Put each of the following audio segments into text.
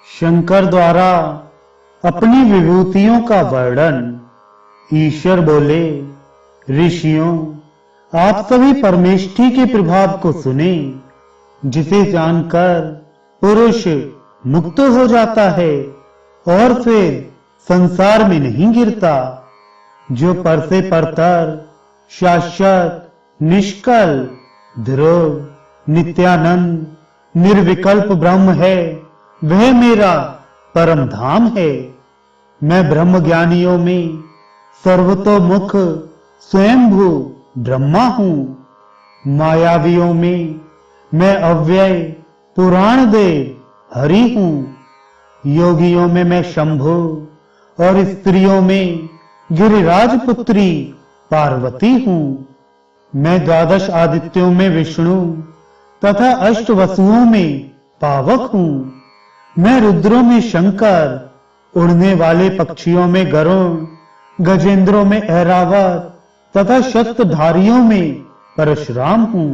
शंकर द्वारा अपनी विभूतियों का वर्णन। ईश्वर बोले, ऋषियों, आप सभी परमेष्ठी के प्रभाव को सुने, जिसे जानकर पुरुष मुक्त हो जाता है और फिर संसार में नहीं गिरता। जो पर से परतर, शाश्वत, निष्कल, ध्रुव, नित्यानंद, निर्विकल्प ब्रह्म है, वह मेरा परम धाम है। मैं ब्रह्म ज्ञानियों में सर्वतोमुख स्वयंभू ब्रह्मा हूँ। मायावियों में मैं अव्यय पुराण देव हरि हूँ। योगियों में मैं शंभु और स्त्रियों में गिरिराज पुत्री पार्वती हूँ। मैं द्वादश आदित्यों में विष्णु तथा अष्ट वसुओं में पावक हूँ। मैं रुद्रों में शंकर, उड़ने वाले पक्षियों में गरुण, गजेंद्रों में ऐरावत तथा शस्त्रधारियों में परशुराम हूँ।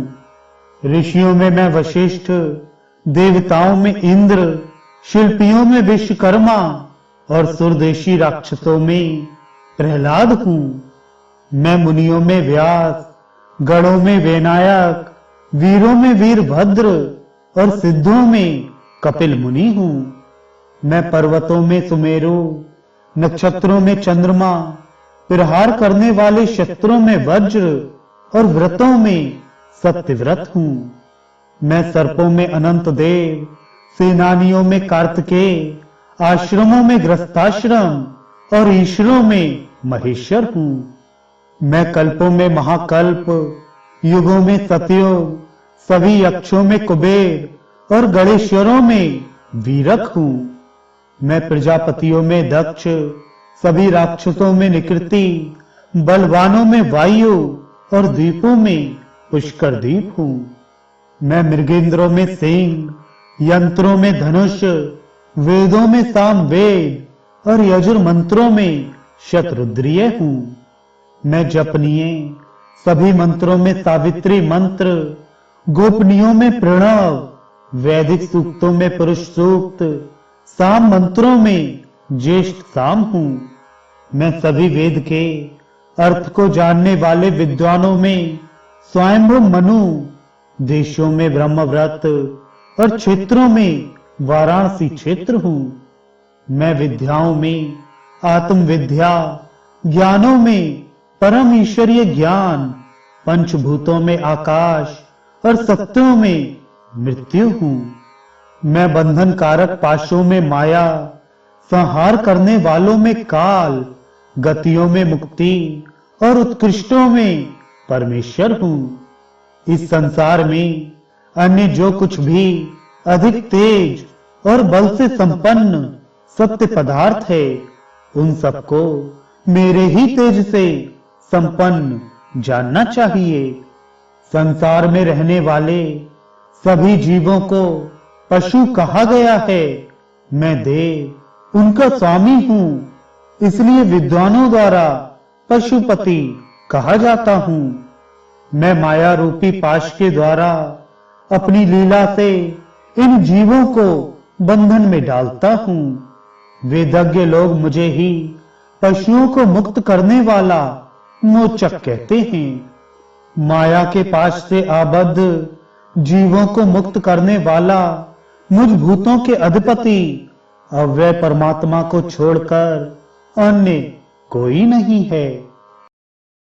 ऋषियों में मैं वशिष्ठ, देवताओं में इंद्र, शिल्पियों में विश्वकर्मा और सुरदेशी राक्षसों में प्रहलाद हूँ। मैं मुनियों में व्यास, गणों में वैनायक, वीरों में वीरभद्र और सिद्धों में कपिल मुनि हूँ। मैं पर्वतों में सुमेरु, नक्षत्रों में चंद्रमा, प्रहार करने वाले शस्त्रों में वज्र और व्रतों में सत्यव्रत हूँ। मैं सर्पों में अनंत देव, सेनानियों में कार्तिकेय, आश्रमों में ग्रस्ताश्रम और ईश्वरों में महेश्वर हूँ। मैं कल्पों में महाकल्प, युगों में सतयुग, सभी यक्षों में कुबेर और गणेश्वरों में वीरक हूँ। मैं प्रजापतियों में दक्ष, सभी राक्षसों में निकृति, बलवानों में वायु और द्वीपों में पुष्कर द्वीप हूँ। मैं मृगेंद्रों में सिंह, यंत्रों में धनुष, वेदों में सामवेद और यजुर मंत्रों में शतरुद्रीय हूँ। मैं जपनीय, सभी मंत्रों में सावित्री मंत्र, गोपनीयों में प्रणव, वैदिक सूक्तों में पुरुष सूक्त, साम मंत्रों में ज्येष्ठ साम हूँ। मैं सभी वेद के अर्थ को जानने वाले विद्वानों में स्वयंभू मनु, देशों में ब्रह्मव्रत और क्षेत्रों में वाराणसी क्षेत्र हूँ। मैं विद्याओं में आत्म विद्या, ज्ञानों में परम ईश्वरीय ज्ञान, पंचभूतों में आकाश और सत्यों में मृत्यु हूँ। मैं बंधन कारक पाशों में माया, संहार करने वालों में काल, गतियों में मुक्ति और उत्कृष्टों में परमेश्वर हूँ। इस संसार में अन्य जो कुछ भी अधिक तेज और बल से संपन्न सत्य पदार्थ है, उन सबको मेरे ही तेज से संपन्न जानना चाहिए। संसार में रहने वाले सभी जीवों को पशु कहा गया है। मैं देव, उनका स्वामी हूँ, इसलिए विद्वानों द्वारा पशुपति कहा जाता हूँ। मैं माया रूपी पाश के द्वारा अपनी लीला से इन जीवों को बंधन में डालता हूँ। वेदज्ञ लोग मुझे ही पशुओं को मुक्त करने वाला मोचक कहते हैं। माया के पाश से आबद्ध जीवों को मुक्त करने वाला मुझ भूतों के अधिपति अव्यय परमात्मा को छोड़कर अन्य कोई नहीं है।